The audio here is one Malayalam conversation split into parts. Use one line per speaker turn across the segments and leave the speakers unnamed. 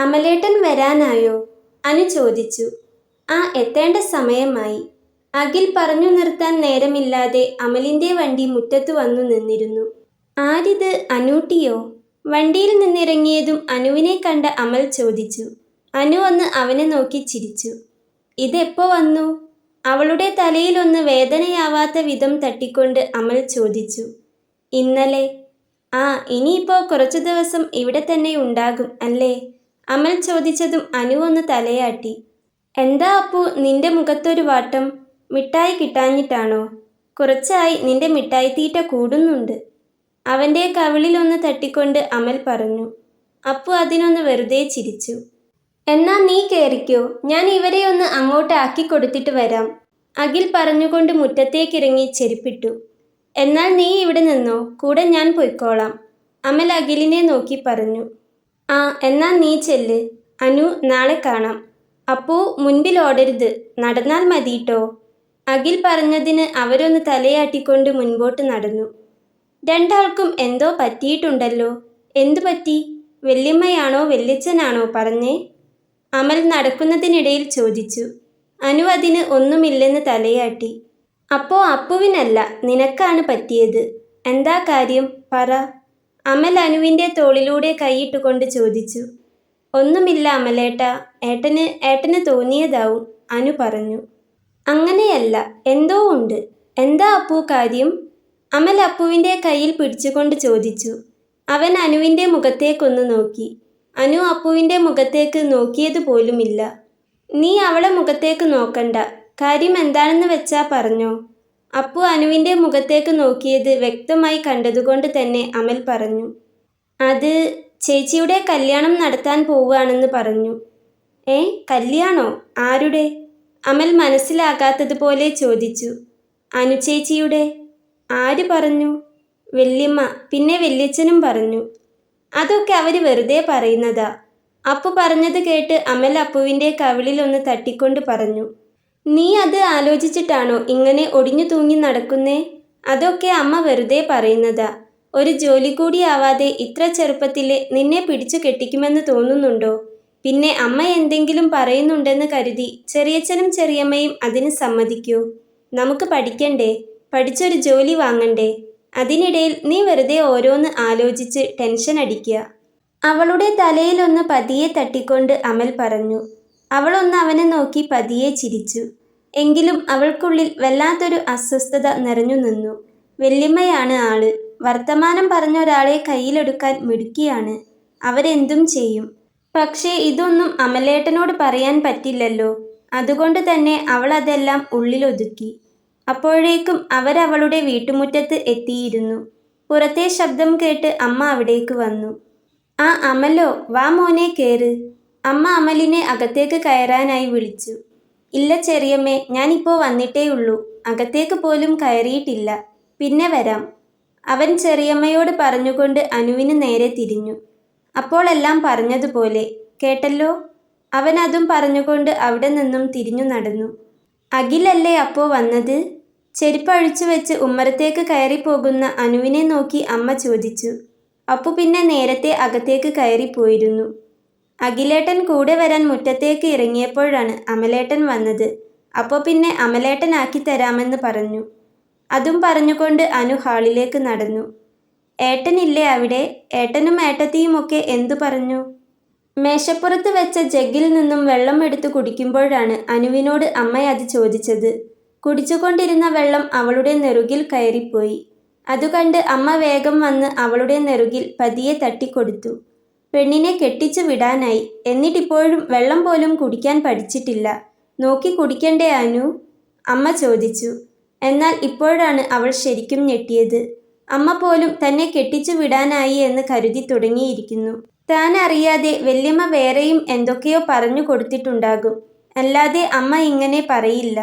അമലേട്ടൻ വരാനായോ? അനു ചോദിച്ചു. ആ, എത്തേണ്ട സമയമായി. അഖിൽ പറഞ്ഞു നിർത്താൻ നേരമില്ലാതെ അമലിന്റെ വണ്ടി മുറ്റത്ത് വന്നു നിന്നിരുന്നു. ആരിത്, അനൂട്ടിയോ? വണ്ടിയിൽ നിന്നിറങ്ങിയതും അനുവിനെ കണ്ട അമൽ ചോദിച്ചു. അനു ഒന്ന് അവനെ നോക്കി ചിരിച്ചു. ഇതെപ്പോ വന്നു? അവളുടെ തലയിലൊന്ന് വേദനയാവാത്ത വിധം തട്ടിക്കൊണ്ട് അമൽ ചോദിച്ചു. ഇന്നലെ. ആ, ഇനിയിപ്പോ കുറച്ചു ദിവസം ഇവിടെ തന്നെ ഉണ്ടാകും അല്ലേ? അമൽ ചോദിച്ചതും അനു ഒന്ന് തലയാട്ടി. എന്താ അപ്പു നിന്റെ മുഖത്തൊരു വാട്ടം? മിഠായി കിട്ടാഞ്ഞിട്ടാണോ? കുറച്ചായി നിന്റെ മിഠായി തീറ്റ കൂടുന്നുണ്ട്. അവൻ്റെ കവിളിലൊന്ന് തട്ടിക്കൊണ്ട് അമൽ പറഞ്ഞു. അപ്പു അതിനൊന്ന് വെറുതെ ചിരിച്ചു. എന്നാ നീ കയറിക്കോ, ഞാൻ ഇവരെ ഒന്ന് അങ്ങോട്ട് ആക്കി കൊടുത്തിട്ട് വരാം. അഖിൽ പറഞ്ഞുകൊണ്ട് മുറ്റത്തേക്കിറങ്ങി ചെരുപ്പിട്ടു. എന്നാൽ നീ ഇവിടെ നിന്നോ, കൂടെ ഞാൻ പൊയ്ക്കോളാം, അമൽ അഖിലിനെ നോക്കി പറഞ്ഞു. ആ, എന്നാ നീ ചെല്ല്. അനു, നാളെ കാണാം. അപ്പു മുൻപിൽ ഓടരുത്, നടന്നാൽ മതിട്ടോ. അഖിൽ പറഞ്ഞതിന് അവരൊന്ന് തലയാട്ടിക്കൊണ്ട് മുൻപോട്ട് നടന്നു. രണ്ടാൾക്കും എന്തോ പറ്റിയിട്ടുണ്ടല്ലോ. എന്തു പറ്റി? വല്യമ്മയാണോ വല്യച്ഛനാണോ പറഞ്ഞേ? അമൽ നടക്കുന്നതിനിടയിൽ ചോദിച്ചു. അനു അതിന് ഒന്നുമില്ലെന്ന് തലയാട്ടി. അപ്പോ അപ്പുവിനല്ല, നിനക്കാണ് പറ്റിയത്. എന്താ കാര്യം, പറ. അമൽ അനുവിൻ്റെ തോളിലൂടെ കൈയിട്ടുകൊണ്ട് ചോദിച്ചു. ഒന്നുമില്ല അമലേട്ടാ, ഏട്ടന് തോന്നിയതാവും, അനു പറഞ്ഞു. അങ്ങനെയല്ല, എന്തോ ഉണ്ട്. എന്താ അപ്പു കാര്യം? അമൽ അപ്പുവിൻ്റെ കയ്യിൽ പിടിച്ചുകൊണ്ട് ചോദിച്ചു. അവൻ അനുവിൻ്റെ മുഖത്തേക്കൊന്ന് നോക്കി. അനു അപ്പുവിൻ്റെ മുഖത്തേക്ക് നോക്കിയത് പോലുമില്ല. നീ അവളെ മുഖത്തേക്ക് നോക്കണ്ട, കാര്യം എന്താണെന്ന് വെച്ചാ പറഞ്ഞോ. അപ്പു അനുവിൻ്റെ മുഖത്തേക്ക് നോക്കിയത് വ്യക്തമായി കണ്ടതുകൊണ്ട് തന്നെ അമൽ പറഞ്ഞു. അത് ചേച്ചിയുടെ കല്യാണം നടത്താൻ പോവുകയാണെന്ന് പറഞ്ഞു. ഏ, കല്യാണോ? ആരുടെ? അമൽ മനസ്സിലാകാത്തതുപോലെ ചോദിച്ചു. അനു ചേച്ചിയുടെ. ആര് പറഞ്ഞു? വല്യമ്മ, പിന്നെ വല്യച്ഛനും പറഞ്ഞു. അതൊക്കെ അവർ വെറുതെ പറയുന്നതാ. അപ്പു പറഞ്ഞത് കേട്ട് അമൽ അപ്പുവിൻ്റെ കവിളിലൊന്ന് തട്ടിക്കൊണ്ട് പറഞ്ഞു. നീ അത് ആലോചിച്ചിട്ടാണോ ഇങ്ങനെ ഒടിഞ്ഞു തൂങ്ങി നടക്കുന്നേ? അതൊക്കെ അമ്മ വെറുതെ പറയുന്നതാ. ഒരു ജോലി കൂടി ആവാതെ ഇത്ര ചെറുപ്പത്തിലെ നിന്നെ പിടിച്ചു കെട്ടിക്കുമെന്ന് തോന്നുന്നുണ്ടോ? പിന്നെ അമ്മ എന്തെങ്കിലും പറയുന്നുണ്ടെന്ന് കരുതി ചെറിയച്ഛനും ചെറിയമ്മയും അതിന് സമ്മതിക്കോ? നമുക്ക് പഠിക്കണ്ടേ, പഠിച്ചൊരു ജോലി വാങ്ങണ്ടേ? അതിനിടയിൽ നീ വെറുതെ ഓരോന്ന് ആലോചിച്ച് ടെൻഷൻ അടിക്കുക. അവളുടെ തലയിലൊന്ന് പതിയെ തട്ടിക്കൊണ്ട് അമൽ പറഞ്ഞു. അവളൊന്ന് അവനെ നോക്കി പതിയെ ചിരിച്ചു. എങ്കിലും അവൾക്കുള്ളിൽ വല്ലാത്തൊരു അസ്വസ്ഥത നിറഞ്ഞു നിന്നു. വല്യമ്മയാണ് ആള്. വർത്തമാനം പറഞ്ഞൊരാളെ കയ്യിലെടുക്കാൻ മിടുക്കിയാണ്. അവരെന്തും ചെയ്യും. പക്ഷേ ഇതൊന്നും അമലേട്ടനോട് പറയാൻ പറ്റില്ലല്ലോ. അതുകൊണ്ട് തന്നെ അവൾ അതെല്ലാം ഉള്ളിലൊതുക്കി. അപ്പോഴേക്കും അവരവളുടെ വീട്ടുമുറ്റത്ത് എത്തിയിരുന്നു. പുറത്തെ ശബ്ദം കേട്ട് അമ്മ അവിടേക്ക് വന്നു. ആ, അമലോ, വാ മോനെ കേറ്. അമ്മ അമലിനെ അകത്തേക്ക് കയറാനായി വിളിച്ചു. ഇല്ല ചെറിയമ്മേ, ഞാനിപ്പോൾ വന്നിട്ടേയുള്ളൂ, അകത്തേക്ക് പോലും കയറിയിട്ടില്ല, പിന്നെ വരാം, അവൻ ചെറിയമ്മയോട് പറഞ്ഞുകൊണ്ട് അനുവിന് നേരെ തിരിഞ്ഞു. അപ്പോൾ എല്ലാം പറഞ്ഞതുപോലെ കേട്ടല്ലോ. അവൻ അതും പറഞ്ഞുകൊണ്ട് അവിടെ നിന്നും തിരിഞ്ഞു നടന്നു. അഖിലല്ലേ അപ്പോൾ വന്നത്? ചെരുപ്പ് അഴിച്ചു വെച്ച് ഉമ്മറത്തേക്ക് കയറിപ്പോകുന്ന അനുവിനെ നോക്കി അമ്മ ചോദിച്ചു. അപ്പു പിന്നെ നേരത്തെ അകത്തേക്ക് കയറിപ്പോയിരുന്നു. അഖിലേട്ടൻ കൂടെ വരാൻ മുറ്റത്തേക്ക് ഇറങ്ങിയപ്പോഴാണ് അമലേട്ടൻ വന്നത്. അപ്പോൾ പിന്നെ അമലേട്ടനാക്കി തരാമെന്ന് പറഞ്ഞു. അതും പറഞ്ഞുകൊണ്ട് അനു ഹാളിലേക്ക് നടന്നു. ഏട്ടനില്ലേ അവിടെ? ഏട്ടനും ഏട്ടത്തിയുമൊക്കെ എന്തു പറഞ്ഞു? മേശപ്പുറത്ത് വെച്ച ജഗ്ഗിൽ നിന്നും വെള്ളം എടുത്തു കുടിക്കുമ്പോഴാണ് അനുവിനോട് അമ്മ അത് ചോദിച്ചത്. കുടിച്ചുകൊണ്ടിരുന്ന വെള്ളം അവളുടെ നെറുകിൽ കയറിപ്പോയി. അതുകണ്ട് അമ്മ വേഗം വന്ന് അവളുടെ നെറുകിൽ പതിയെ തട്ടിക്കൊടുത്തു. പെണ്ണിനെ കെട്ടിച്ചു വിടാനായി, എന്നിട്ടിപ്പോഴും വെള്ളം പോലും കുടിക്കാൻ പഠിച്ചിട്ടില്ല. നോക്കി കുടിക്കണ്ടേ അനു? അമ്മ ചോദിച്ചു. എന്നാൽ ഇപ്പോഴാണ് അവൾ ശരിക്കും ഞെട്ടിയത്. അമ്മ പോലും തന്നെ കെട്ടിച്ചു വിടാനായി എന്ന് കരുതി തുടങ്ങിയിരിക്കുന്നു. താൻ അറിയാതെ വല്യമ്മ വേറെയും എന്തൊക്കെയോ പറഞ്ഞു കൊടുത്തിട്ടുണ്ടാകും. അല്ലാതെ അമ്മ ഇങ്ങനെ പറയില്ല.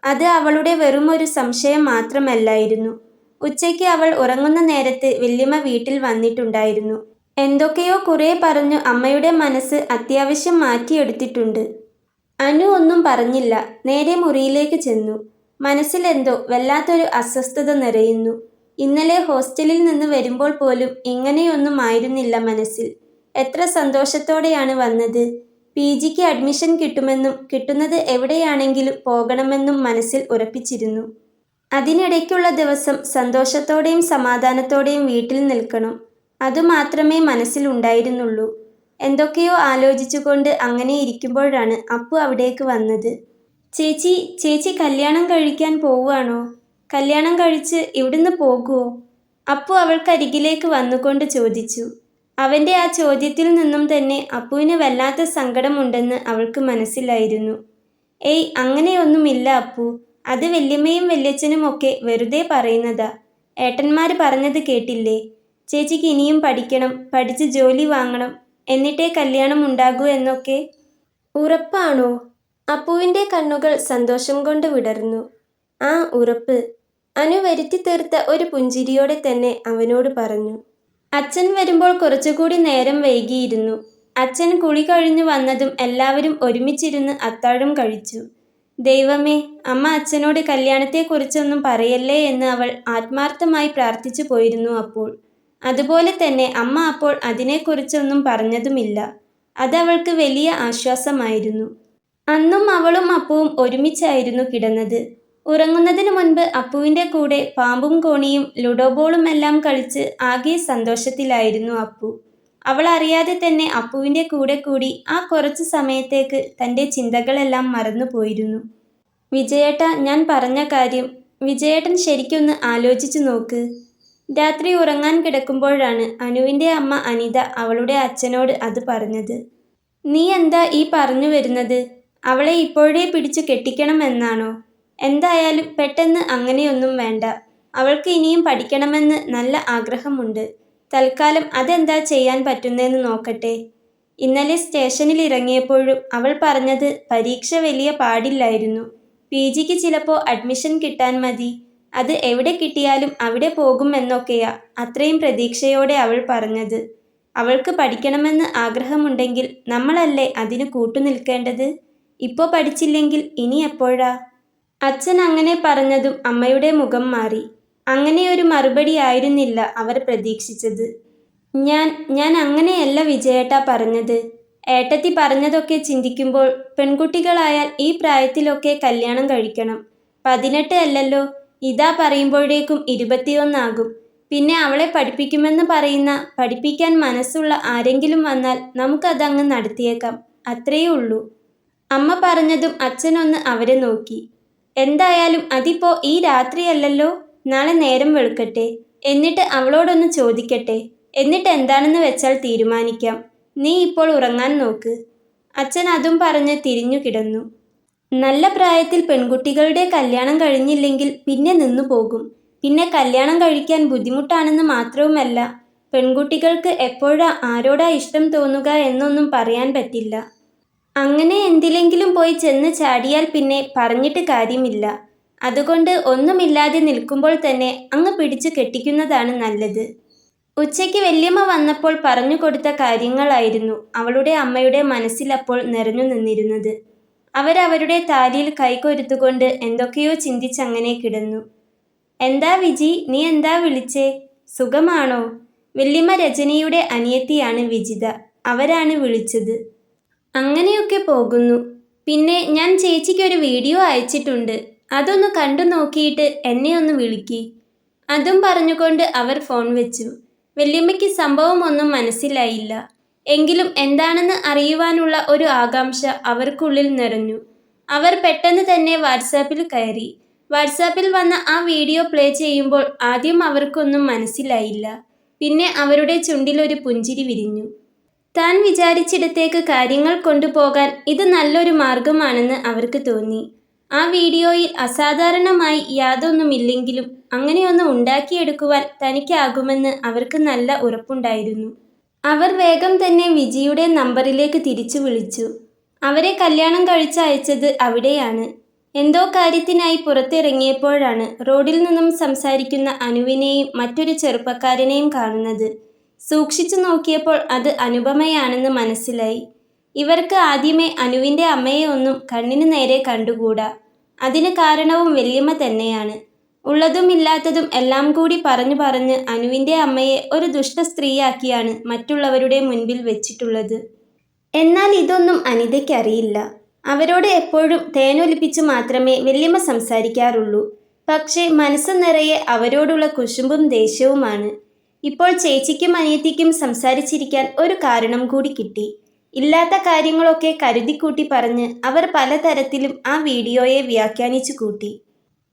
അത് അവളുടെ വെറുമൊരു സംശയം മാത്രമല്ലായിരുന്നു. ഉച്ചയ്ക്ക് അവൾ ഉറങ്ങുന്ന നേരത്ത് വല്യമ്മ വീട്ടിൽ വന്നിട്ടുണ്ടായിരുന്നു. എന്തൊക്കെയോ കുറെ പറഞ്ഞു അമ്മയുടെ മനസ്സ് അത്യാവശ്യം മാറ്റിയെടുത്തിട്ടുണ്ട്. അനു ഒന്നും പറഞ്ഞില്ല, നേരെ മുറിയിലേക്ക് ചെന്നു. മനസ്സിലെന്തോ വല്ലാത്തൊരു അസ്വസ്ഥത നിറയുന്നു. ഇന്നലെ ഹോസ്റ്റലിൽ നിന്ന് വരുമ്പോൾ പോലും ഇങ്ങനെയൊന്നും ആയിരുന്നില്ല മനസ്സിൽ. എത്ര സന്തോഷത്തോടെയാണ് വന്നത്. PGക്ക് അഡ്മിഷൻ കിട്ടുമെന്നും കിട്ടുന്നത് എവിടെയാണെങ്കിലും പോകണമെന്നും മനസ്സിൽ ഉറപ്പിച്ചിരുന്നു. അതിനിടയ്ക്കുള്ള ദിവസം സന്തോഷത്തോടെയും സമാധാനത്തോടെയും വീട്ടിൽ നിൽക്കണം. അതുമാത്രമേ മനസ്സിലുണ്ടായിരുന്നുള്ളൂ. എന്തൊക്കെയോ ആലോചിച്ചുകൊണ്ട് അങ്ങനെ ഇരിക്കുമ്പോഴാണ് അപ്പു അവിടേക്ക് വന്നത്. ചേച്ചി ചേച്ചി കല്യാണം കഴിക്കാൻ പോവുകയാണോ? കല്യാണം കഴിച്ച് ഇവിടുന്ന് പോകുമോ? അപ്പു അവൾക്കരികിലേക്ക് വന്നുകൊണ്ട് ചോദിച്ചു. അവൻ്റെ ആ ചോദ്യത്തിൽ നിന്നും തന്നെ അപ്പുവിന് വല്ലാത്ത സങ്കടമുണ്ടെന്ന് അവൾക്ക് മനസ്സിലായിരുന്നു. ഏയ്, അങ്ങനെയൊന്നുമില്ല അപ്പു. അത് വല്യമ്മയും വല്യച്ഛനും ഒക്കെ വെറുതെ പറയുന്നതാ. ഏട്ടന്മാർ പറഞ്ഞത് കേട്ടില്ലേ? ചേച്ചിക്ക് ഇനിയും പഠിക്കണം, പഠിച്ച് ജോലി വാങ്ങണം, എന്നിട്ടേ കല്യാണം ഉണ്ടാകൂ എന്നൊക്കെ. ഉറപ്പാണോ? അപ്പുവിൻ്റെ കണ്ണുകൾ സന്തോഷം കൊണ്ട് വിടർന്നു. ആ, ഉറപ്പ്. അനു വരുത്തി തീർത്ത ഒരു പുഞ്ചിരിയോടെ തന്നെ അവനോട് പറഞ്ഞു. അച്ഛൻ വരുമ്പോൾ കുറച്ചുകൂടി നേരം വൈകിയിരുന്നു. അച്ഛൻ കുളി കഴിഞ്ഞു വന്നതും എല്ലാവരും ഒരുമിച്ചിരുന്ന് അത്താഴം കഴിച്ചു. ദൈവമേ, അമ്മ അച്ഛനോട് കല്യാണത്തെക്കുറിച്ചൊന്നും പറയല്ലേ എന്ന് അവൾ ആത്മാർത്ഥമായി പ്രാർത്ഥിച്ചു പോയിരുന്നു അപ്പോൾ. അതുപോലെ തന്നെ അമ്മ അപ്പോൾ അതിനെക്കുറിച്ചൊന്നും പറഞ്ഞതുമില്ല. അതവൾക്ക് വലിയ ആശ്വാസമായിരുന്നു. അന്നും അവളും അപ്പുവും ഒരുമിച്ചായിരുന്നു കിടന്നത്. ഉറങ്ങുന്നതിന് മുൻപ് അപ്പുവിൻ്റെ കൂടെ പാമ്പും കോണിയും ലുഡോബോളുമെല്ലാം കളിച്ച് ആകെ സന്തോഷത്തിലായിരുന്നു അപ്പു. അവൾ അറിയാതെ തന്നെ അപ്പുവിൻ്റെ കൂടെ കൂടി ആ കുറച്ചു സമയത്തേക്ക് തൻ്റെ ചിന്തകളെല്ലാം മറന്നുപോയിരുന്നു. വിജയേട്ട, ഞാൻ പറഞ്ഞ കാര്യം വിജയേട്ടൻ ശരിക്കൊന്ന് ആലോചിച്ചു നോക്ക്. രാത്രി ഉറങ്ങാൻ കിടക്കുമ്പോഴാണ് അനുവിൻ്റെ അമ്മ അനിത അവളുടെ അച്ഛനോട് അത് പറഞ്ഞത്. നീ എന്താ ഈ പറഞ്ഞു വരുന്നത്? അവളെ ഇപ്പോഴേ പിടിച്ചു കെട്ടിക്കണമെന്നാണോ? എന്തായാലും പെട്ടെന്ന് അങ്ങനെയൊന്നും വേണ്ട. അവൾക്ക് ഇനിയും പഠിക്കണമെന്ന് നല്ല ആഗ്രഹമുണ്ട്. തൽക്കാലം അതെന്താ ചെയ്യാൻ പറ്റുന്നതെന്ന് നോക്കട്ടെ. ഇന്നലെ സ്റ്റേഷനിൽ ഇറങ്ങിയപ്പോഴും അവൾ പറഞ്ഞത് പരീക്ഷ വലിയ പാടില്ലായിരുന്നു. PGക്ക് ചിലപ്പോൾ അഡ്മിഷൻ കിട്ടാൻ മതി. അത് എവിടെ കിട്ടിയാലും അവിടെ പോകും എന്നൊക്കെയാ അത്രയും പ്രതീക്ഷയോടെ അവൾ പറഞ്ഞത്. അവൾക്ക് പഠിക്കണമെന്ന് ആഗ്രഹമുണ്ടെങ്കിൽ നമ്മളല്ലേ അതിന് കൂട്ടുനിൽക്കേണ്ടത്? ഇപ്പോൾ പഠിച്ചില്ലെങ്കിൽ ഇനി എപ്പോഴാ? അച്ഛൻ അങ്ങനെ പറഞ്ഞതും അമ്മയുടെ മുഖം മാറി. അങ്ങനെയൊരു മറുപടി ആയിരുന്നില്ല അവർ പ്രതീക്ഷിച്ചത്. ഞാൻ അങ്ങനെയല്ല വിജയേട്ടാ പറഞ്ഞത്. ഏട്ടത്തി പറഞ്ഞതൊക്കെ ചിന്തിക്കുമ്പോൾ പെൺകുട്ടികളായാൽ ഈ പ്രായത്തിലൊക്കെ കല്യാണം കഴിക്കണം. 18 അല്ലല്ലോ, ഇതാ പറയുമ്പോഴേക്കും 21 ആകും. പിന്നെ അവളെ പഠിപ്പിക്കുമെന്ന് പറയുന്ന, പഠിപ്പിക്കാൻ മനസ്സുള്ള ആരെങ്കിലും വന്നാൽ നമുക്കതങ്ങ് നടത്തിയേക്കാം. അത്രയേ ഉള്ളൂ. അമ്മ പറഞ്ഞതും അച്ഛനൊന്ന് അവരെ നോക്കി. എന്തായാലും അതിപ്പോ ഈ രാത്രിയല്ലല്ലോ, നാളെ നേരം വെളുക്കട്ടെ, എന്നിട്ട് അവളോടൊന്ന് ചോദിക്കട്ടെ, എന്നിട്ട് എന്താണെന്ന് വെച്ചാൽ തീരുമാനിക്കാം. നീ ഇപ്പോൾ ഉറങ്ങാൻ നോക്ക്. അച്ഛൻ അതും പറഞ്ഞ് തിരിഞ്ഞു കിടന്നു. നല്ല പ്രായത്തിൽ പെൺകുട്ടികളുടെ കല്യാണം കഴിഞ്ഞില്ലെങ്കിൽ പിന്നെ നിന്നു പോകും. പിന്നെ കല്യാണം കഴിക്കാൻ ബുദ്ധിമുട്ടാണെന്ന് മാത്രവുമല്ല, പെൺകുട്ടികൾക്ക് എപ്പോഴാ ആരോടാ ഇഷ്ടം തോന്നുക എന്നൊന്നും പറയാൻ പറ്റില്ല. അങ്ങനെ എന്തിലെങ്കിലും പോയി ചെന്ന് ചാടിയാൽ പിന്നെ പറഞ്ഞിട്ട് കാര്യമില്ല. അതുകൊണ്ട് ഒന്നുമില്ലാതെ നിൽക്കുമ്പോൾ തന്നെ അങ്ങ് പിടിച്ചു കെട്ടിക്കുന്നതാണ് നല്ലത്. ഉച്ചയ്ക്ക് വല്യമ്മ വന്നപ്പോൾ പറഞ്ഞു കൊടുത്ത കാര്യങ്ങളായിരുന്നു അവളുടെ അമ്മയുടെ മനസ്സിലപ്പോൾ നിറഞ്ഞു നിന്നിരുന്നത്. അവരവരുടെ താലിയിൽ കൈകൊരുത്തുകൊണ്ട് എന്തൊക്കെയോ ചിന്തിച്ചങ്ങനെ കിടന്നു. എന്താ വിജി, നീ എന്താ വിളിച്ചേ? സുഖമാണോ? വല്യമ്മ രജനിയുടെ അനിയത്തിയാണ് വിജിത. അവരാണ് വിളിച്ചത്. അങ്ങനെയൊക്കെ പോകുന്നു. പിന്നെ ഞാൻ ചേച്ചിക്കൊരു വീഡിയോ അയച്ചിട്ടുണ്ട്. അതൊന്ന് കണ്ടു നോക്കിയിട്ട് എന്നെ ഒന്ന് വിളിക്ക്. അതും പറഞ്ഞുകൊണ്ട് അവർ ഫോൺ വെച്ചു. വല്യമ്മയ്ക്ക് സംഭവമൊന്നും മനസ്സിലായില്ല. എങ്കിലും എന്താണെന്ന് അറിയുവാനുള്ള ഒരു ആകാംക്ഷ അവർക്കുള്ളിൽ നിറഞ്ഞു. അവർ പെട്ടെന്ന് തന്നെ വാട്സാപ്പിൽ കയറി. വാട്സാപ്പിൽ വന്ന ആ വീഡിയോ പ്ലേ ചെയ്യുമ്പോൾ ആദ്യം അവർക്കൊന്നും മനസ്സിലായില്ല. പിന്നെ അവരുടെ ചുണ്ടിലൊരു പുഞ്ചിരി വിരിഞ്ഞു. താൻ വിചാരിച്ചിടത്തേക്ക് കാര്യങ്ങൾ കൊണ്ടുപോകാൻ ഇത് നല്ലൊരു മാർഗമാണെന്ന് അവർക്ക് തോന്നി. ആ വീഡിയോയിൽ അസാധാരണമായി യാതൊന്നുമില്ലെങ്കിലും അങ്ങനെയൊന്ന് ഉണ്ടാക്കിയെടുക്കുവാൻ തനിക്കാകുമെന്ന് അവർക്ക് നല്ല ഉറപ്പുണ്ടായിരുന്നു. അവർ വേഗം തന്നെ വിജിയുടെ നമ്പറിലേക്ക് തിരിച്ചു വിളിച്ചു. അവരെ കല്യാണം കഴിച്ചയച്ചത് അവിടെയാണ്. എന്തോ കാര്യത്തിനായി പുറത്തിറങ്ങിയപ്പോഴാണ് റോഡിൽ നിന്നും സംസാരിക്കുന്ന അനുവിനെയും മറ്റൊരു ചെറുപ്പക്കാരനെയും കാണുന്നത്. സൂക്ഷിച്ചു നോക്കിയപ്പോൾ അത് അനുപമയാണെന്ന് മനസ്സിലായി. ഇവർക്ക് ആദ്യമേ അനുവിൻ്റെ അമ്മയെ ഒന്നും കണ്ണിന് നേരെ കണ്ടുകൂടാ. അതിന് കാരണവും വല്യമ്മ തന്നെയാണ്. ഉള്ളതും ഇല്ലാത്തതും എല്ലാം കൂടി പറഞ്ഞു പറഞ്ഞ് അനുവിൻ്റെ അമ്മയെ ഒരു ദുഷ്ട സ്ത്രീയാക്കിയാണ് മറ്റുള്ളവരുടെ മുൻപിൽ വെച്ചിട്ടുള്ളത്. എന്നാൽ ഇതൊന്നും അനിതയ്ക്കറിയില്ല. അവരോട് എപ്പോഴും തേനൊലിപ്പിച്ചു മാത്രമേ വല്യമ്മ സംസാരിക്കാറുള്ളൂ. പക്ഷേ മനസ്സ് നിറയെ അവരോടുള്ള കുശുമ്പും ദേഷ്യവുമാണ്. ഇപ്പോൾ ചേച്ചിക്കും അനിയത്തിക്കും സംസാരിച്ചിരിക്കാൻ ഒരു കാരണം കൂടി കിട്ടി. ഇല്ലാത്ത കാര്യങ്ങളൊക്കെ കരുതിക്കൂട്ടി പറഞ്ഞ് അവർ പലതരത്തിലും ആ വീഡിയോയെ വ്യാഖ്യാനിച്ചു കൂട്ടി.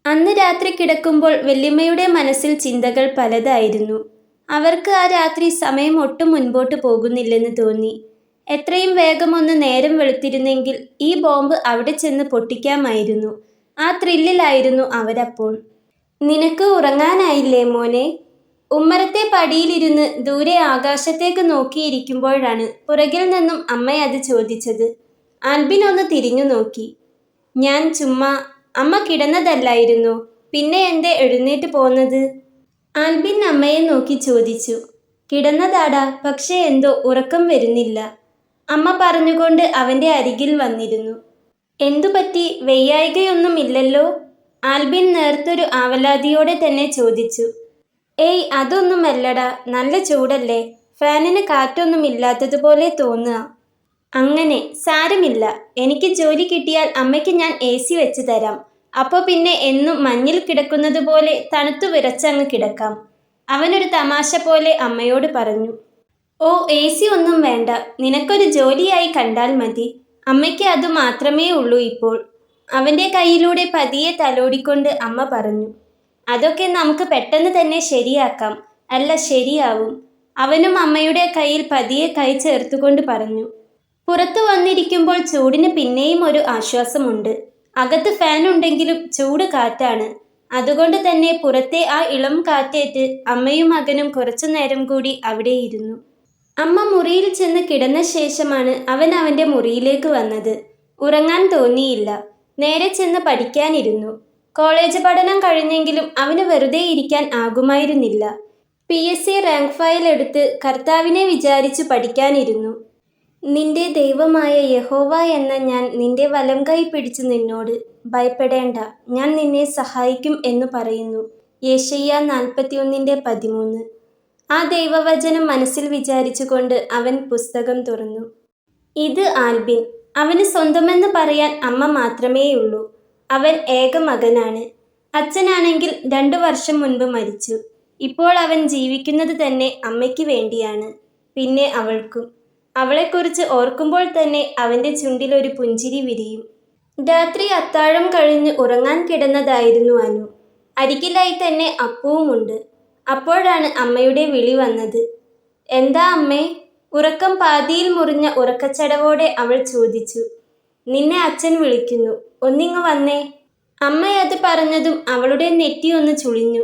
അന്ന് രാത്രി കിടക്കുമ്പോൾ വല്യമ്മയുടെ മനസ്സിൽ ചിന്തകൾ പലതായിരുന്നു. അവർക്ക് ആ രാത്രി സമയം ഒട്ടും മുൻപോട്ട് പോകുന്നില്ലെന്ന് തോന്നി. എത്രയും വേഗം ഒന്ന് നേരം വെളുത്തിരുന്നെങ്കിൽ ഈ ബോംബ് അവിടെ ചെന്ന് പൊട്ടിക്കാമായിരുന്നു. ആ ത്രില്ലിലായിരുന്നു അവരപ്പോൾ. നിനക്ക് ഉറങ്ങാനായില്ലേ മോനെ? ഉമ്മറത്തെ പടിയിലിരുന്ന് ദൂരെ ആകാശത്തേക്ക് നോക്കിയിരിക്കുമ്പോഴാണ് പുറകിൽ നിന്നും അമ്മ അത് ചോദിച്ചത്. ആൽബിൻ ഒന്ന് തിരിഞ്ഞു നോക്കി. ഞാൻ ചുമ്മാ. അമ്മ കിടന്നതല്ലായിരുന്നോ? പിന്നെ എന്തേ എഴുന്നേറ്റ് പോന്നത്? ആൽബിൻ അമ്മയെ നോക്കി ചോദിച്ചു. കിടന്നതാടാ, പക്ഷേ എന്തോ ഉറക്കം വരുന്നില്ല, അമ്മ പറഞ്ഞുകൊണ്ട് അവൻ്റെ അരികിൽ വന്നിരുന്നു. എന്തുപറ്റി? വയ്യായികയൊന്നും ഇല്ലല്ലോ? ആൽബിൻ നേർത്തൊരു ആവലാതിയോടെ തന്നെ ചോദിച്ചു. ഏയ് അതൊന്നുമല്ലടാ, നല്ല ചൂടല്ലേ, ഫാനിന് കാറ്റൊന്നും ഇല്ലാത്തതുപോലെ തോന്നുക. അങ്ങനെ സാരമില്ല, എനിക്ക് ജോലി കിട്ടിയാൽ അമ്മയ്ക്ക് ഞാൻ AC വെച്ച് തരാം. അപ്പോൾ പിന്നെ എന്നും മഞ്ഞിൽ കിടക്കുന്നത് പോലെ തണുത്തു വിറച്ചങ്ങ് കിടക്കാം, അവനൊരു തമാശ പോലെ അമ്മയോട് പറഞ്ഞു. ഓ AC ഒന്നും വേണ്ട, നിനക്കൊരു ജോലിയായി കണ്ടാൽ മതി. അമ്മയ്ക്ക് അത് മാത്രമേ ഉള്ളൂ ഇപ്പോൾ. അവൻ്റെ കയ്യിലൂടെ പതിയെ തലോടിക്കൊണ്ട് അമ്മ പറഞ്ഞു. അതൊക്കെ നമുക്ക് പെട്ടെന്ന് തന്നെ ശരിയാക്കാം. അല്ല, ശരിയാവും. അവനും അമ്മയുടെ കയ്യിൽ പതിയെ കൈ ചേർത്തുകൊണ്ട് പറഞ്ഞു. പുറത്തു വന്നിരിക്കുമ്പോൾ ചൂടിന് പിന്നെയും ഒരു ആശ്വാസമുണ്ട്. അകത്ത് ഫാൻ ഉണ്ടെങ്കിലും ചൂട് കാറ്റാണ്. അതുകൊണ്ട് തന്നെ പുറത്തെ ആ ഇളം കാറ്റേറ്റ് അമ്മയും മകനും കുറച്ചു നേരം കൂടി അവിടെയിരുന്നു. അമ്മ മുറിയിൽ ചെന്ന് കിടന്ന ശേഷമാണ് അവൻ അവൻ്റെ മുറിയിലേക്ക് വന്നത്. ഉറങ്ങാൻ തോന്നിയില്ല. നേരെ ചെന്ന് പഠിക്കാനിരുന്നു. കോളേജ് പഠനം കഴിഞ്ഞെങ്കിലും അവന് വെറുതെ ഇരിക്കാൻ ആകുമായിരുന്നില്ല. PSC റാങ്ക് ഫയൽ എടുത്ത് കർത്താവിനെ വിചാരിച്ചു പഠിക്കാനിരുന്നു. നിന്റെ ദൈവമായ യഹോവ എന്ന ഞാൻ നിന്റെ വലം കൈ പിടിച്ചു നിന്നോട് ഭയപ്പെടേണ്ട, ഞാൻ നിന്നെ സഹായിക്കും എന്ന് പറയുന്നു. യെശയ്യാ 41:13. ആ ദൈവവചനം മനസ്സിൽ വിചാരിച്ചുകൊണ്ട് അവൻ പുസ്തകം തുറന്നു. ഇത് ആൽബിൻ. അവന് സ്വന്തമെന്ന് പറയാൻ അമ്മ മാത്രമേയുള്ളൂ. അവൻ ഏക മകനാണ്. അച്ഛനാണെങ്കിൽ 2 വർഷം മുൻപ് മരിച്ചു. ഇപ്പോൾ അവൻ ജീവിക്കുന്നത് തന്നെ അമ്മയ്ക്ക് വേണ്ടിയാണ്, പിന്നെ അവൾക്കും. അവളെക്കുറിച്ച് ഓർക്കുമ്പോൾ തന്നെ അവൻ്റെ ചുണ്ടിലൊരു പുഞ്ചിരി വിരിയും. രാത്രി അത്താഴം കഴിഞ്ഞ് ഉറങ്ങാൻ കിടന്നതായിരുന്നു അനു. അരികിലായി തന്നെ അപ്പുവുമുണ്ട്. അപ്പോഴാണ് അമ്മയുടെ വിളി വന്നത്. എന്താ അമ്മേ? ഉറക്കം പാതിയിൽ മുറിഞ്ഞ ഉറക്കച്ചടവോടെ അവൾ ചോദിച്ചു. നിന്നെ അച്ഛൻ വിളിക്കുന്നു, ഒന്നിങ്ങ് വന്നേ. അമ്മ അത് പറഞ്ഞതും അവളുടെ നെറ്റി ഒന്ന് ചുളിഞ്ഞു.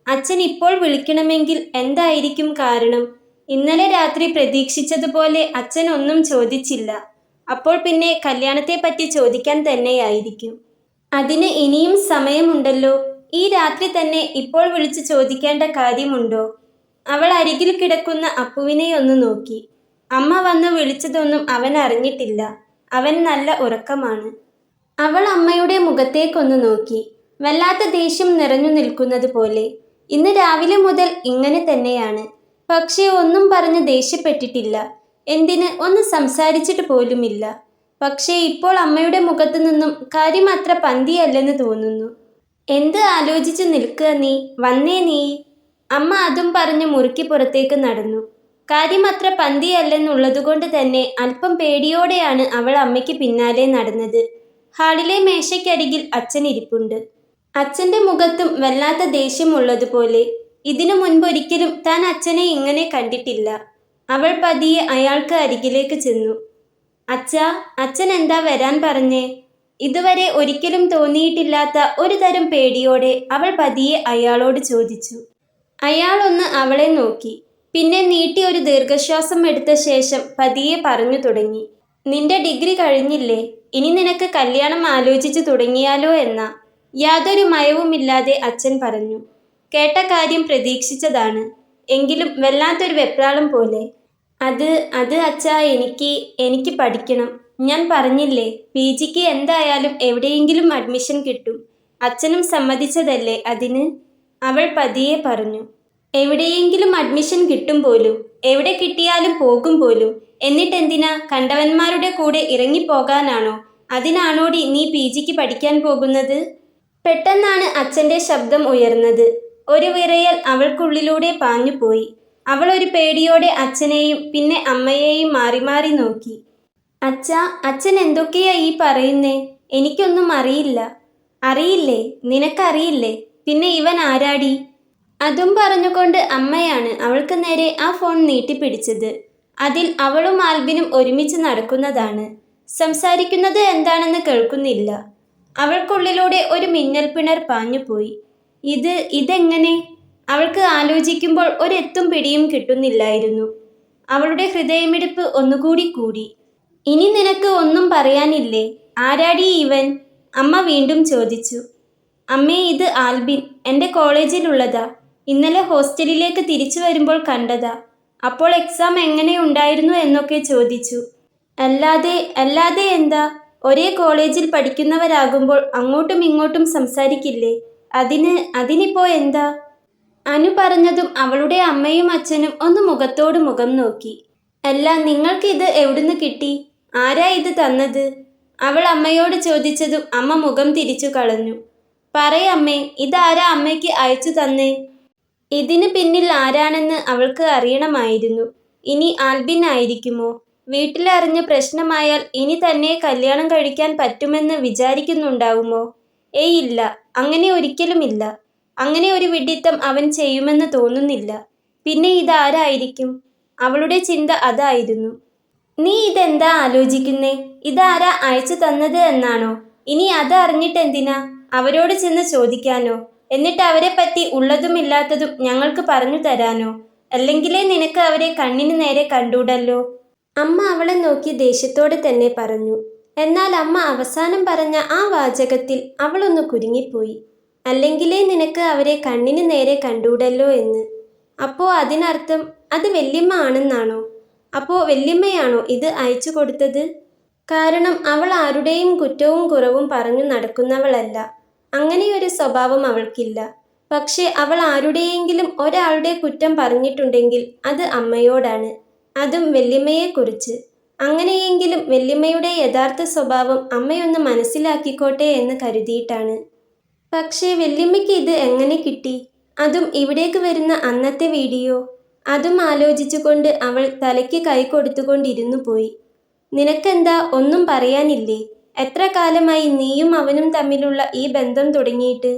അച്ഛൻ ഇപ്പോൾ വിളിക്കണമെങ്കിൽ എന്തായിരിക്കും കാരണം? ഇന്നലെ രാത്രി പ്രതീക്ഷിച്ചതുപോലെ അച്ഛൻ ഒന്നും ചോദിച്ചില്ല. അപ്പോൾ പിന്നെ കല്യാണത്തെപ്പറ്റി ചോദിക്കാൻ തന്നെയായിരിക്കും. അതിന് ഇനിയും സമയമുണ്ടല്ലോ. ഈ രാത്രി തന്നെ ഇപ്പോൾ വിളിച്ചു ചോദിക്കേണ്ട കാര്യമുണ്ടോ? അവൾ അരികിൽ കിടക്കുന്ന അപ്പുവിനെ ഒന്ന് നോക്കി. അമ്മ വന്ന് വിളിച്ചതൊന്നും അവൻ അറിഞ്ഞിട്ടില്ല. അവൻ നല്ല ഉറക്കമാണ്. അവൾ അമ്മയുടെ മുഖത്തേക്കൊന്ന് നോക്കി. വല്ലാത്ത ദേഷ്യം നിറഞ്ഞു നിൽക്കുന്നത് പോലെ. ഇന്ന് രാവിലെ മുതൽ ഇങ്ങനെ തന്നെയാണ്. പക്ഷേ ഒന്നും പറഞ്ഞ് ദേഷ്യപ്പെട്ടിട്ടില്ല. എന്തിന്, ഒന്ന് സംസാരിച്ചിട്ട് പോലുമില്ല. പക്ഷേ ഇപ്പോൾ അമ്മയുടെ മുഖത്തു നിന്നും കാര്യം അത്ര പന്തിയല്ലെന്ന് തോന്നുന്നു. എന്ത് ആലോചിച്ചു നിൽക്കുക നീ? വന്നേ നീ. അമ്മ അതും പറഞ്ഞ് മുറുക്കി പുറത്തേക്ക് നടന്നു. കാര്യം അത്ര പന്തിയല്ലെന്നുള്ളതുകൊണ്ട് തന്നെ അല്പം പേടിയോടെയാണ് അവൾ അമ്മയ്ക്ക് പിന്നാലെ നടന്നത്. ഹാളിലെ മേശയ്ക്കരികിൽ അച്ഛൻ ഇരിപ്പുണ്ട്. അച്ഛൻ്റെ മുഖത്തും വല്ലാത്ത ദേഷ്യമുള്ളതുപോലെ. ഇതിനു മുൻപൊരിക്കലും താൻ അച്ഛനെ ഇങ്ങനെ കണ്ടിട്ടില്ല. അവൾ പതിയെ അയാൾക്ക് അരികിലേക്ക് ചെന്നു. അച്ഛാ, അച്ഛൻ എന്താ വരാൻ പറഞ്ഞേ? ഇതുവരെ ഒരിക്കലും തോന്നിയിട്ടില്ലാത്ത ഒരു തരം പേടിയോടെ അവൾ പതിയെ അയാളോട് ചോദിച്ചു. അയാളൊന്ന് അവളെ നോക്കി. പിന്നെ നീട്ടി ഒരു ദീർഘശ്വാസം എടുത്ത ശേഷം പതിയെ പറഞ്ഞു തുടങ്ങി. നിന്റെ ഡിഗ്രി കഴിഞ്ഞില്ലേ? ഇനി നിനക്ക് കല്യാണം ആലോചിച്ചു തുടങ്ങിയാലോ എന്നാ. യാതൊരു മയവുമില്ലാതെ അച്ഛൻ പറഞ്ഞു. കേട്ട കാര്യം പ്രതീക്ഷിച്ചതാണ്. എങ്കിലും വല്ലാത്തൊരു വെപ്രാളം പോലെ. അത് അച്ഛാ, എനിക്ക് പഠിക്കണം. ഞാൻ പറഞ്ഞില്ലേ, PGക്ക് എന്തായാലും എവിടെയെങ്കിലും അഡ്മിഷൻ കിട്ടും. അച്ഛനും സമ്മതിച്ചതല്ലേ അതിന്? അവൾ പതിയെ പറഞ്ഞു. എവിടെയെങ്കിലും അഡ്മിഷൻ കിട്ടും പോലും, എവിടെ കിട്ടിയാലും പോകും പോലും. എന്നിട്ടെന്തിനാ? കണ്ടവന്മാരുടെ കൂടെ ഇറങ്ങിപ്പോകാനാണോ? അതിനാണോടി നീ PGക്ക് പഠിക്കാൻ പോകുന്നത്? പെട്ടെന്നാണ് അച്ഛൻ്റെ ശബ്ദം ഉയർന്നത്. ഒരു വിറയൽ അവൾക്കുള്ളിലൂടെ പാഞ്ഞുപോയി. അവൾ ഒരു പേടിയോടെ അച്ഛനെയും പിന്നെ അമ്മയെയും മാറി മാറി നോക്കി. അച്ഛാ, അച്ഛൻ എന്തൊക്കെയാ ഈ പറയുന്നേ? എനിക്കൊന്നും അറിയില്ല. അറിയില്ലേ? നിനക്കറിയില്ലേ? പിന്നെ ഇവൻ ആരാടി? അതും പറഞ്ഞുകൊണ്ട് അമ്മയാണ് അവൾക്ക് നേരെ ആ ഫോൺ നീട്ടിപ്പിടിച്ചത്. അതിൽ അവളും ആൽബിനും ഒരുമിച്ച് നടക്കുന്നതാണ്. സംസാരിക്കുന്നത് എന്താണെന്ന് കേൾക്കുന്നില്ല. അവൾക്കുള്ളിലൂടെ ഒരു മിന്നൽ പിണർ പാഞ്ഞുപോയി. ഇതെങ്ങനെ? അവൾക്ക് ആലോചിക്കുമ്പോൾ ഒരെത്തും പിടിയും കിട്ടുന്നില്ലായിരുന്നു. അവളുടെ ഹൃദയമിടിപ്പ് ഒന്നുകൂടി കൂടി. ഇനി നിനക്ക് ഒന്നും പറയാനില്ലേ? ആരാടി ഇവൻ? അമ്മ വീണ്ടും ചോദിച്ചു. അമ്മേ, ഇത് ആൽബിൻ, എൻ്റെ കോളേജിലുള്ളതാ. ഇന്നലെ ഹോസ്റ്റലിലേക്ക് തിരിച്ചു വരുമ്പോൾ കണ്ടതാ. അപ്പോൾ എക്സാം എങ്ങനെയുണ്ടായിരുന്നു എന്നൊക്കെ ചോദിച്ചു. അല്ലാതെ എന്താ? ഒരേ കോളേജിൽ പഠിക്കുന്നവരാകുമ്പോൾ അങ്ങോട്ടും ഇങ്ങോട്ടും സംസാരിക്കില്ലേ? അതിനിപ്പോ എന്താ? അനു പറഞ്ഞതും അവളുടെ അമ്മയും അച്ഛനും ഒന്ന് മുഖത്തോട് മുഖം നോക്കി. അല്ല, നിങ്ങൾക്ക് ഇത് എവിടുന്ന് കിട്ടി? ആരാ ഇത് തന്നത്? അവൾ അമ്മയോട് ചോദിച്ചതും അമ്മ മുഖം തിരിച്ചു കളഞ്ഞു. പറയമ്മേ, ഇതാരാ അമ്മയ്ക്ക് അയച്ചു തന്നേ? ഇതിന് പിന്നിൽ ആരാണെന്ന് അവൾക്ക് അറിയണമായിരുന്നു. ഇനി ആൽബിൻ ആയിരിക്കുമോ? വീട്ടിലറിഞ്ഞ് പ്രശ്നമായാൽ ഇനി തന്നെ കല്യാണം കഴിക്കാൻ പറ്റുമെന്ന് വിചാരിക്കുന്നുണ്ടാവുമോ? ഇല്ല, അങ്ങനെ ഒരിക്കലുമില്ല. അങ്ങനെ ഒരു വിഡ്ഢിത്തം അവൻ ചെയ്യുമെന്ന് തോന്നുന്നില്ല. പിന്നെ ഇതാരായിരിക്കും? അവളുടെ ചിന്ത അതായിരുന്നു. നീ ഇതെന്താ ആലോചിക്കുന്നേ? ഇതാരാ അയച്ചു തന്നത് എന്നാണോ? ഇനി അത് അറിഞ്ഞിട്ടെന്തിനാ? അവരോട് ചെന്ന് ചോദിക്കാനോ? എന്നിട്ട് അവരെ പറ്റി ഉള്ളതും ഇല്ലാത്തതും ഞങ്ങൾക്ക് പറഞ്ഞു തരാനോ? അല്ലെങ്കിലേ നിനക്ക് അവരെ കണ്ണിന് നേരെ കണ്ടൂടല്ലോ. അമ്മ അവളെ നോക്കി ദേഷ്യത്തോടെ തന്നെ പറഞ്ഞു. എന്നാൽ അമ്മ അവസാനം പറഞ്ഞ ആ വാചകത്തിൽ അവളൊന്ന് കുരുങ്ങിപ്പോയി. അല്ലെങ്കിലേ നിനക്ക് അവരെ കണ്ണിന് നേരെ കണ്ടൂടല്ലോ എന്ന്. അപ്പോ അതിനർത്ഥം അത് വല്യമ്മ ആണെന്നാണോ? അപ്പോ വല്യമ്മയാണോ ഇത് അയച്ചു കൊടുത്തത്? കാരണം അവൾ ആരുടെയും കുറ്റവും കുറവും പറഞ്ഞു നടക്കുന്നവളല്ല. അങ്ങനെയൊരു സ്വഭാവം അവൾക്കില്ല. പക്ഷെ അവൾ ആരുടെയെങ്കിലും ഒരാളുടെ കുറ്റം പറഞ്ഞിട്ടുണ്ടെങ്കിൽ അത് അമ്മയോടാണ്, അതും വല്യമ്മയെക്കുറിച്ച്. അങ്ങനെയെങ്കിലും വല്യമ്മയുടെ യഥാർത്ഥ സ്വഭാവം അമ്മയൊന്ന് മനസ്സിലാക്കിക്കോട്ടെ എന്ന് കരുതിയിട്ടാണ്. പക്ഷേ വല്യമ്മയ്ക്ക് ഇത് എങ്ങനെ കിട്ടി? അതും ഇവിടേക്ക് വരുന്ന അന്നത്തെ വീഡിയോ. അതും ആലോചിച്ചുകൊണ്ട് അവൾ തലയ്ക്ക് കൈ കൊടുത്തുകൊണ്ടിരുന്നു പോയി. നിനക്കെന്താ, ഒന്നും പറയാനില്ലേ? എത്ര കാലമായി നീയും അവനും തമ്മിലുള്ള ഈ ബന്ധം തുടങ്ങിയിട്ട്?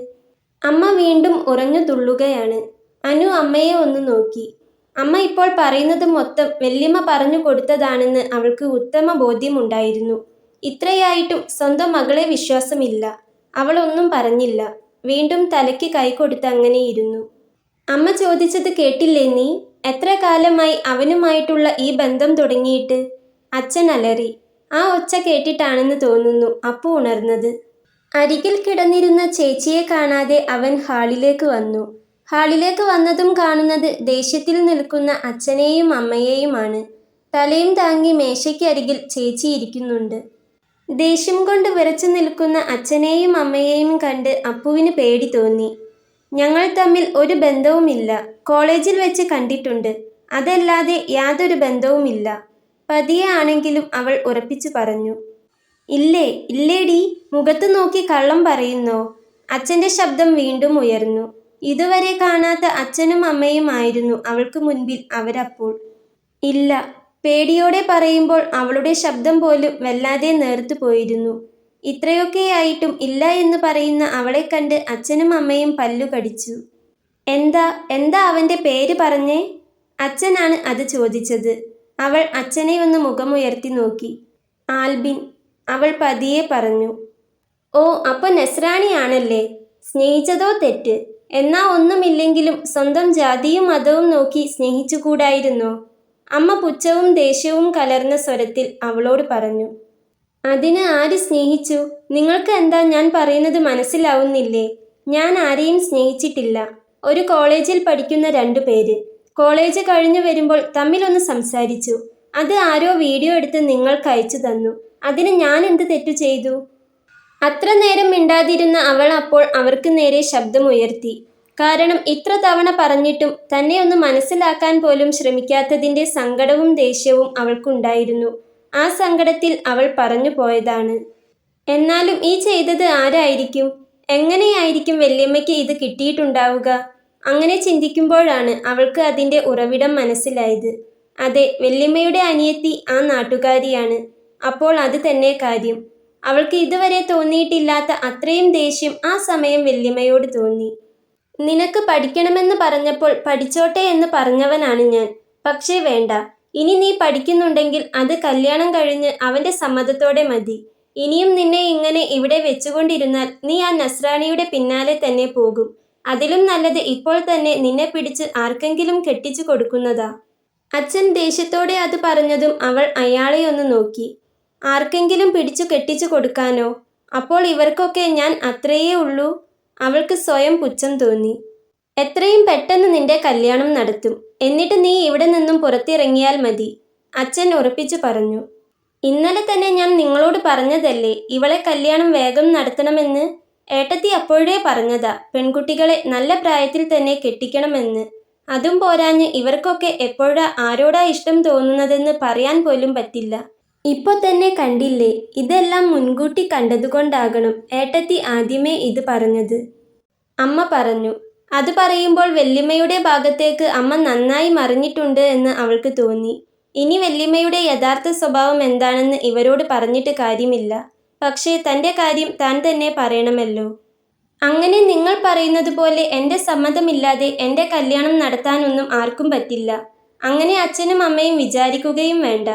അമ്മ വീണ്ടും ഉറഞ്ഞു തുള്ളുകയാണ്. അനു അമ്മയെ ഒന്ന് നോക്കി. അമ്മ ഇപ്പോൾ പറയുന്നത് മൊത്തം വല്യമ്മ പറഞ്ഞു കൊടുത്തതാണെന്ന് അവൾക്ക് ഉത്തമ ബോധ്യമുണ്ടായിരുന്നു. ഇത്രയായിട്ടും സ്വന്തം മകളെ വിശ്വാസമില്ല. അവൾ ഒന്നും പറഞ്ഞില്ല. വീണ്ടും തലയ്ക്ക് കൈ കൊടുത്ത് അങ്ങനെയിരുന്നു. അമ്മ ചോദിച്ചത് കേട്ടില്ലേ നീ? എത്ര കാലമായി അവനുമായിട്ടുള്ള ഈ ബന്ധം തുടങ്ങിയിട്ട്? അച്ഛൻ അലറി. ആ ഒച്ച കേട്ടിട്ടാണെന്ന് തോന്നുന്നു അപ്പു ഉണർന്നത്. അരികിൽ കിടന്നിരുന്ന ചേച്ചിയെ കാണാതെ അവൻ ഹാളിലേക്ക് വന്നു. ഹാളിലേക്ക് വന്നതും കാണുന്നത് ദേഷ്യത്തിൽ നിൽക്കുന്ന അച്ഛനെയും അമ്മയെയുമാണ്. തലയും താങ്ങി മേശയ്ക്കരികിൽ ചേച്ചി ഇരിക്കുന്നുണ്ട്. ദേഷ്യം കൊണ്ട് വിറച്ചു നിൽക്കുന്ന അച്ഛനെയും അമ്മയെയും കണ്ട് അപ്പുവിന് പേടി തോന്നി. ഞങ്ങൾ തമ്മിൽ ഒരു ബന്ധവുമില്ല. കോളേജിൽ വെച്ച് കണ്ടിട്ടുണ്ട്. അതല്ലാതെ യാതൊരു ബന്ധവുമില്ല. പതിയെ ആണെങ്കിലും അവൾ ഉറപ്പിച്ചു പറഞ്ഞു. ഇല്ലേടി, മുഖത്ത് നോക്കി കള്ളം പറയുന്നോ? അച്ഛൻ്റെ ശബ്ദം വീണ്ടും ഉയർന്നു. ഇതുവരെ കാണാത്ത അച്ഛനും അമ്മയും ആയിരുന്നു അവൾക്ക് മുൻപിൽ അവരപ്പോൾ. ഇല്ല, പേടിയോടെ പറയുമ്പോൾ അവളുടെ ശബ്ദം പോലും വല്ലാതെ നേർത്തു പോയിരുന്നു. ഇത്രയൊക്കെയായിട്ടും ഇല്ല എന്ന് പറയുന്ന അവളെ കണ്ട് അച്ഛനും അമ്മയും പല്ലു കടിച്ചു. എന്താ അവൻ്റെ പേര് പറഞ്ഞേ? അച്ഛനാണ് അത് ചോദിച്ചത്. അവൾ അച്ഛനെ ഒന്ന് മുഖമുയർത്തി നോക്കി. ആൽബിൻ, അവൾ പതിയെ പറഞ്ഞു. ഓ, അപ്പോൾ നസ്രാണിയാണല്ലേ? സ്നേഹിച്ചതോ തെറ്റ്. എന്നാ ഒന്നുമില്ലെങ്കിലും സ്വന്തം ജാതിയും മതവും നോക്കി സ്നേഹിച്ചുകൂടായിരുന്നോ? അമ്മ പുച്ഛവും ദേഷ്യവും കലർന്ന സ്വരത്തിൽ അവളോട് പറഞ്ഞു. അതിന് ആര് സ്നേഹിച്ചു? നിങ്ങൾക്ക് എന്താ ഞാൻ പറയുന്നത് മനസ്സിലാവുന്നില്ലേ? ഞാൻ ആരെയും സ്നേഹിച്ചിട്ടില്ല. ഒരു കോളേജിൽ പഠിക്കുന്ന 2 പേര് കോളേജ് കഴിഞ്ഞു വരുമ്പോൾ തമ്മിലൊന്ന് സംസാരിച്ചു. അത് ആരോ വീഡിയോ എടുത്ത് നിങ്ങൾക്ക് അയച്ചു തന്നു. അതിന് ഞാൻ എന്ത് തെറ്റു ചെയ്തു? അത്ര നേരം മിണ്ടാതിരുന്ന അവൾ അപ്പോൾ അവർക്ക് നേരെ ശബ്ദമുയർത്തി. കാരണം ഇത്ര തവണ പറഞ്ഞിട്ടും തന്നെ ഒന്ന് മനസ്സിലാക്കാൻ പോലും ശ്രമിക്കാത്തതിൻ്റെ സങ്കടവും ദേഷ്യവും അവൾക്കുണ്ടായിരുന്നു. ആ സങ്കടത്തിൽ അവൾ പറഞ്ഞു പോയതാണ്. എന്നാലും ഈ ചെയ്തത് ആരായിരിക്കും? എങ്ങനെയായിരിക്കും വല്യമ്മയ്ക്ക് ഇത് കിട്ടിയിട്ടുണ്ടാവുക? അങ്ങനെ ചിന്തിക്കുമ്പോഴാണ് അവൾക്ക് അതിൻ്റെ ഉറവിടം മനസ്സിലായത്. അതെ, വല്യമ്മയുടെ അനിയത്തി ആ നാട്ടുകാരിയാണ്. അപ്പോൾ അത് തന്നെ കാര്യം. അവൾക്ക് ഇതുവരെ തോന്നിയിട്ടില്ലാത്ത അത്രയും ദേഷ്യം ആ സമയം വല്യമ്മയോട് തോന്നി. നിനക്ക് പഠിക്കണമെന്ന് പറഞ്ഞപ്പോൾ പഠിച്ചോട്ടെ എന്ന് പറഞ്ഞവനാണ് ഞാൻ. പക്ഷേ വേണ്ട, ഇനി നീ പഠിക്കുന്നുണ്ടെങ്കിൽ അത് കല്യാണം കഴിഞ്ഞ് അവൻ്റെ സമ്മതത്തോടെ മതി. ഇനിയും നിന്നെ ഇങ്ങനെ ഇവിടെ വെച്ചുകൊണ്ടിരുന്നാൽ നീ ആ നസ്രാണിയുടെ പിന്നാലെ തന്നെ പോകും. അതിലും നല്ലത് ഇപ്പോൾ തന്നെ നിന്നെ പിടിച്ച് ആർക്കെങ്കിലും കെട്ടിച്ചു കൊടുക്കുന്നതാ. അച്ഛൻ ദേഷ്യത്തോടെ അത് പറഞ്ഞതും അവൾ അയാളെ ഒന്ന് നോക്കി. ആർക്കെങ്കിലും പിടിച്ചു കെട്ടിച്ചു കൊടുക്കാനോ? അപ്പോൾ ഇവർക്കൊക്കെ ഞാൻ അത്രയേ ഉള്ളൂ? അവൾക്ക് സ്വയം പുച്ഛം തോന്നി. എത്രയും പെട്ടെന്ന് നിന്റെ കല്യാണം നടത്തും. എന്നിട്ട് നീ ഇവിടെ നിന്നും പുറത്തിറങ്ങിയാൽ മതി, അച്ഛൻ ഉറപ്പിച്ചു പറഞ്ഞു. ഇന്നലെ തന്നെ ഞാൻ നിങ്ങളോട് പറഞ്ഞതല്ലേ ഇവളെ കല്യാണം വേഗം നടത്തണമെന്ന്. ഏട്ടത്തി അപ്പോഴേ പറഞ്ഞതാ പെൺകുട്ടികളെ നല്ല പ്രായത്തിൽ തന്നെ കെട്ടിക്കണമെന്ന്. അതും പോരാഞ്ഞ് ഇവർക്കൊക്കെ എപ്പോഴാ ആരോടാ ഇഷ്ടം തോന്നുന്നതെന്ന് പറയാൻ പോലും പറ്റില്ല. ഇപ്പോൾ തന്നെ കണ്ടില്ലേ, ഇതെല്ലാം മുൻകൂട്ടി കണ്ടതുകൊണ്ടാകണം ഏട്ടത്തി ആദ്യമേ ഇത് പറഞ്ഞത്, അമ്മ പറഞ്ഞു. അത് പറയുമ്പോൾ വല്യമ്മയുടെ ഭാഗത്തേക്ക് അമ്മ നന്നായി മറിഞ്ഞിട്ടുണ്ട് എന്ന് അവൾക്ക് തോന്നി. ഇനി വല്യമ്മയുടെ യഥാർത്ഥ സ്വഭാവം എന്താണെന്ന് ഇവരോട് പറഞ്ഞിട്ട് കാര്യമില്ല. പക്ഷേ തൻ്റെ കാര്യം താൻ തന്നെ പറയണമല്ലോ. അങ്ങനെ നിങ്ങൾ പറയുന്നത് പോലെ എൻ്റെ സമ്മതമില്ലാതെ എൻ്റെ കല്യാണം നടത്താനൊന്നും ആർക്കും പറ്റില്ല. അങ്ങനെ അച്ഛനും അമ്മയും വിചാരിക്കുകയും വേണ്ട.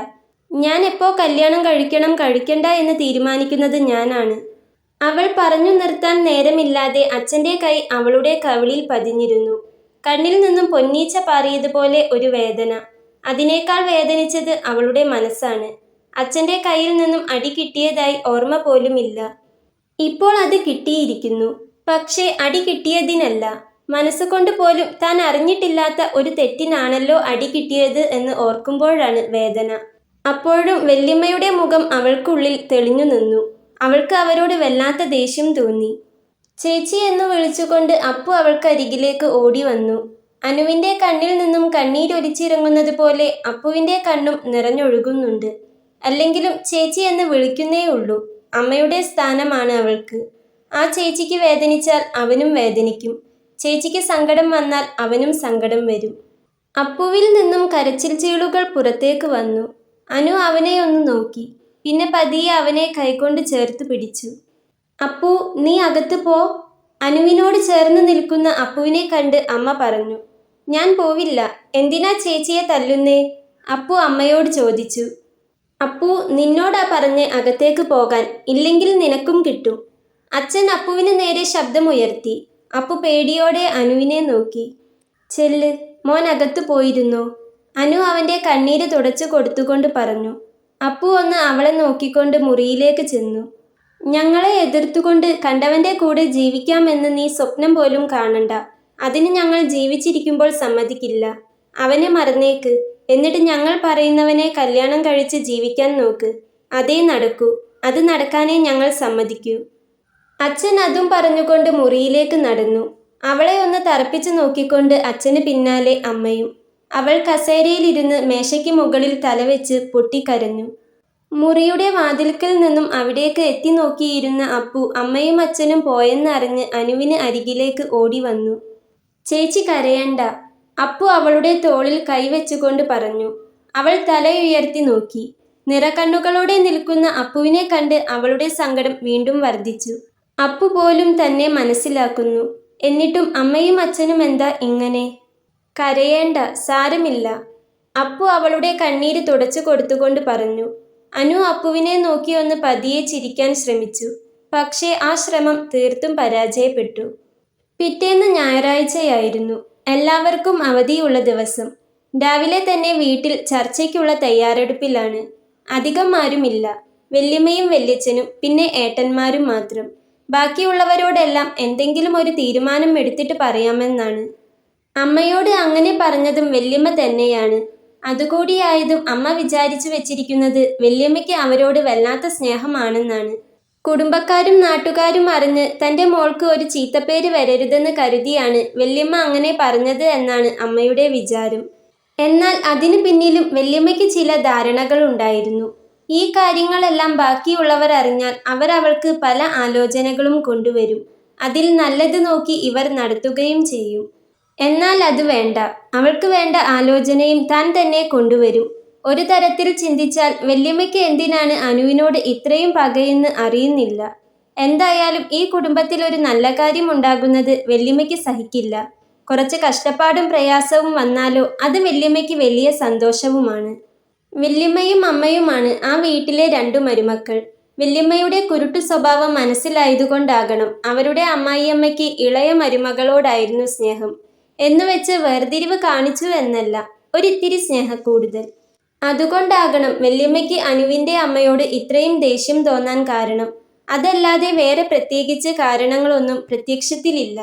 ഞാൻ എപ്പോൾ കല്യാണം കഴിക്കണം കഴിക്കണ്ട എന്ന് തീരുമാനിക്കുന്നത് ഞാനാണ്. അവൾ പറഞ്ഞു നിർത്താൻ നേരമില്ലാതെ അച്ഛൻ്റെ കൈ അവളുടെ കവിളിൽ പതിഞ്ഞിരുന്നു. കണ്ണിൽ നിന്നും പൊന്നീച്ച പാറിയതുപോലെ ഒരു വേദന. അതിനേക്കാൾ വേദനിച്ചത് അവളുടെ മനസ്സാണ്. അച്ഛൻ്റെ കയ്യിൽ നിന്നും അടി കിട്ടിയതായി ഓർമ്മ പോലുമില്ല. ഇപ്പോൾ അത് കിട്ടിയിരിക്കുന്നു. പക്ഷേ അടി കിട്ടിയതിനല്ല, മനസ്സുകൊണ്ട് പോലും താൻ അറിഞ്ഞിട്ടില്ലാത്ത ഒരു തെറ്റിനാണല്ലോ അടി കിട്ടിയത് എന്ന് ഓർക്കുമ്പോഴാണ് വേദന. അപ്പോഴും വല്യമ്മയുടെ മുഖം അവൾക്കുള്ളിൽ തെളിഞ്ഞു നിന്നു. അവൾക്ക് അവരോട് വല്ലാത്ത ദേഷ്യം തോന്നി. ചേച്ചി എന്ന് വിളിച്ചുകൊണ്ട് അപ്പു അവൾക്കരികിലേക്ക് ഓടി വന്നു. അനുവിൻ്റെ കണ്ണിൽ നിന്നും കണ്ണീരൊലിച്ചിറങ്ങുന്നത് പോലെ അപ്പുവിൻ്റെ കണ്ണും നിറഞ്ഞൊഴുകുന്നുണ്ട്. അല്ലെങ്കിലും ചേച്ചി എന്ന് വിളിക്കുന്നേ ഉള്ളൂ. അമ്മയുടെ സ്ഥാനമാണ് അവൾക്ക്. ആ ചേച്ചിക്ക് വേദനിച്ചാൽ അവനും വേദനിക്കും. ചേച്ചിക്ക് സങ്കടം വന്നാൽ അവനും സങ്കടം വരും. അപ്പുവിൽ നിന്നും കരച്ചിൽ ചീളുകൾ പുറത്തേക്ക് വന്നു. അനു അവനെ ഒന്ന് നോക്കി. പിന്നെ പതിയെ അവനെ കൈകൊണ്ട് ചേർത്ത് പിടിച്ചു. അപ്പു, നീ അകത്ത് പോ. അനുവിനോട് ചേർന്ന് നിൽക്കുന്ന അപ്പുവിനെ കണ്ട് അമ്മ പറഞ്ഞു. ഞാൻ പോവില്ല. എന്തിനാ ചേച്ചിയെ തല്ലുന്നേ? അപ്പു അമ്മയോട് ചോദിച്ചു. അപ്പു, നിന്നോടാ പറഞ്ഞ് അകത്തേക്ക് പോകാൻ, ഇല്ലെങ്കിൽ നിനക്കും കിട്ടും. അച്ഛൻ അപ്പുവിന് നേരെ ശബ്ദമുയർത്തി. അപ്പു പേടിയോടെ അനുവിനെ നോക്കി. ചെല്ല്, മോൻ അകത്ത് പോയിരുന്നോ? അനു അവൻ്റെ കണ്ണീര് തുടച്ചു കൊടുത്തുകൊണ്ട് പറഞ്ഞു. അപ്പു ഒന്ന് അവളെ നോക്കിക്കൊണ്ട് മുറിയിലേക്ക് ചെന്നു. ഞങ്ങളെ എതിർത്തുകൊണ്ട് കണ്ടവൻ്റെ കൂടെ ജീവിക്കാമെന്ന് നീ സ്വപ്നം പോലും കാണണ്ട. അതിന് ഞങ്ങൾ ജീവിച്ചിരിക്കുമ്പോൾ സമ്മതിക്കില്ല. അവനെ മറന്നേക്ക്. എന്നിട്ട് ഞങ്ങൾ പറയുന്നവനെ കല്യാണം കഴിച്ച് ജീവിക്കാൻ നോക്ക്. അതേ നടക്കൂ. അത് നടക്കാനേ ഞങ്ങൾ സമ്മതിക്കൂ. അച്ഛൻ അതും പറഞ്ഞുകൊണ്ട് മുറിയിലേക്ക് നടന്നു. അവളെ ഒന്ന് തറപ്പിച്ചു നോക്കിക്കൊണ്ട് അച്ഛന് പിന്നാലെ അമ്മയും. അവൾ കസേരയിലിരുന്ന് മേശയ്ക്ക് മുകളിൽ തലവെച്ച് പൊട്ടിക്കരഞ്ഞു. മുറിയുടെ വാതിൽക്കൽ നിന്നും അവിടേക്ക് എത്തി നോക്കിയിരുന്ന അപ്പു അമ്മയും അച്ഛനും പോയെന്നറിഞ്ഞ് അനുവിന് അരികിലേക്ക് ഓടി വന്നു. ചേച്ചി കരയണ്ട, അപ്പു അവളുടെ തോളിൽ കൈവച്ചുകൊണ്ട് പറഞ്ഞു. അവൾ തലയുയർത്തി നോക്കി. നിറകണ്ണുകളോടെ നിൽക്കുന്ന അപ്പുവിനെ കണ്ട് അവളുടെ സങ്കടം വീണ്ടും വർദ്ധിച്ചു. അപ്പു പോലും തന്നെ മനസ്സിലാക്കുന്നു. എന്നിട്ടും അമ്മയും അച്ഛനും എന്താ ഇങ്ങനെ? കരയേണ്ട, സാരമില്ല, അപ്പു അവളുടെ കണ്ണീര് തുടച്ചു കൊടുത്തുകൊണ്ട് പറഞ്ഞു. അനു അപ്പുവിനെ നോക്കി ഒന്ന് പതിയെ ചിരിക്കാൻ ശ്രമിച്ചു. പക്ഷേ ആ ശ്രമം തീർത്തും പരാജയപ്പെട്ടു. പിറ്റേന്ന് ഞായറാഴ്ചയായിരുന്നു. എല്ലാവർക്കും അവധിയുള്ള ദിവസം. രാവിലെ തന്നെ വീട്ടിൽ ചർച്ചയ്ക്കുള്ള തയ്യാറെടുപ്പിലാണ്. അധികം ആരുമില്ല. വല്യമ്മയും വല്യച്ഛനും പിന്നെ ഏട്ടന്മാരും മാത്രം. ബാക്കിയുള്ളവരോടെല്ലാം എന്തെങ്കിലും ഒരു തീരുമാനം എടുത്തിട്ട് പറയാമെന്നാണ്. അമ്മയോട് അങ്ങനെ പറഞ്ഞതും വല്യമ്മ തന്നെയാണ്. അതുകൂടിയായതും അമ്മ വിചാരിച്ചു വെച്ചിരിക്കുന്നത് വല്യമ്മയ്ക്ക് അവരോട് വല്ലാത്ത സ്നേഹമാണെന്നാണ്. കുടുംബക്കാരും നാട്ടുകാരും അറിഞ്ഞ് തൻ്റെ മോൾക്ക് ഒരു ചീത്തപ്പേര് വരരുതെന്ന് കരുതിയാണ് വല്യമ്മ അങ്ങനെ പറഞ്ഞത് എന്നാണ് അമ്മയുടെ വിചാരം. എന്നാൽ അതിനു പിന്നിലും വല്യമ്മയ്ക്ക് ചില ധാരണകളുണ്ടായിരുന്നു. ഈ കാര്യങ്ങളെല്ലാം ബാക്കിയുള്ളവർ അറിഞ്ഞാൽ അവർ അവൾക്ക് പല ആലോചനകളും കൊണ്ടുവരും. അതിൽ നല്ലത് നോക്കി ഇവർ നടത്തുകയും ചെയ്യും. എന്നാൽ അത് വേണ്ട. അവൾക്ക് വേണ്ട ആലോചനയും താൻ തന്നെ കൊണ്ടുവരും. ഒരു തരത്തിൽ ചിന്തിച്ചാൽ വല്യമ്മയ്ക്ക് എന്തിനാണ് അനുവിനോട് ഇത്രയും പകയെന്ന് അറിയുന്നില്ല. എന്തായാലും ഈ കുടുംബത്തിൽ ഒരു നല്ല കാര്യം ഉണ്ടാകുന്നത് വല്യമ്മയ്ക്ക് സഹിക്കില്ല. കുറച്ച് കഷ്ടപ്പാടും പ്രയാസവും വന്നാലോ അത് വല്യമ്മയ്ക്ക് വലിയ സന്തോഷവുമാണ്. വല്യമ്മയും അമ്മയുമാണ് ആ വീട്ടിലെ രണ്ടു മരുമക്കൾ. വല്യമ്മയുടെ കുരുട്ടു സ്വഭാവം മനസ്സിലായതുകൊണ്ടാകണം അവരുടെ അമ്മായിയമ്മയ്ക്ക് ഇളയ മരുമകളോടായിരുന്നു സ്നേഹം. എന്നുവെച്ച് വേർതിരിവ് കാണിച്ചു എന്നല്ല, ഒരിത്തിരി സ്നേഹക്കൂടുതൽ. അതുകൊണ്ടാകണം വല്യമ്മയ്ക്ക് അനുവിൻ്റെ അമ്മയോട് ഇത്രയും ദേഷ്യം തോന്നാൻ കാരണം. അതല്ലാതെ വേറെ പ്രത്യേകിച്ച് കാരണങ്ങളൊന്നും പ്രത്യക്ഷത്തിലില്ല.